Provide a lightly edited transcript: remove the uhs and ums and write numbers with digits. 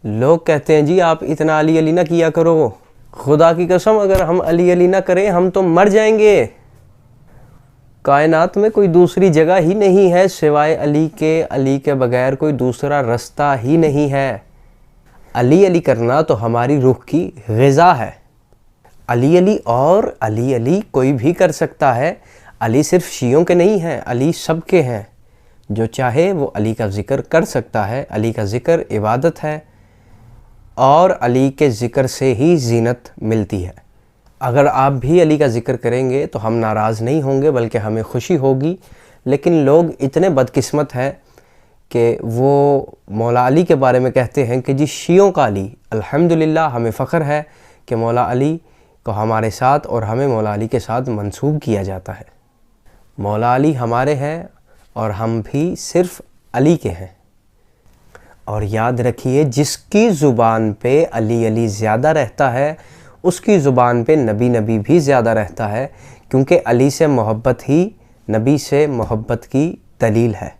लोग कहते हैं जी आप इतना अली अली ना किया करो, खुदा की कसम अगर हम अली अली ना करें हम तो मर जाएंगे। कायनात में कोई दूसरी जगह ही नहीं है सिवाय अली के, अली के बगैर कोई दूसरा रास्ता ही नहीं है। अली अली करना तो हमारी रूह की ग़िज़ा है। अली अली और अली अली कोई भी कर सकता है। अली सिर्फ शियों के नहीं हैं, अली सब के हैं। जो चाहे वो अली का ज़िक्र कर सकता है। अली का ज़िक्र इबादत है और अली के ज़िक्र से ही ज़ीनत मिलती है। अगर आप भी अली का ज़िक्र करेंगे तो हम नाराज़ नहीं होंगे बल्कि हमें खुशी होगी। लेकिन लोग इतने बदकिस्मत हैं कि वो मौला अली के बारे में कहते हैं कि जी शियों का अली। अल्हम्दुलिल्लाह हमें फ़ख्र है कि मौला अली को हमारे साथ और हमें मौला अली के साथ मंसूब किया जाता है। मौला अली हमारे हैं और हम भी सिर्फ़ अली के हैं। और याद रखिए जिसकी ज़ुबान पे अली अली ज़्यादा रहता है उसकी ज़ुबान पे नबी नबी भी ज़्यादा रहता है, क्योंकि अली से मोहब्बत ही नबी से मोहब्बत की दलील है।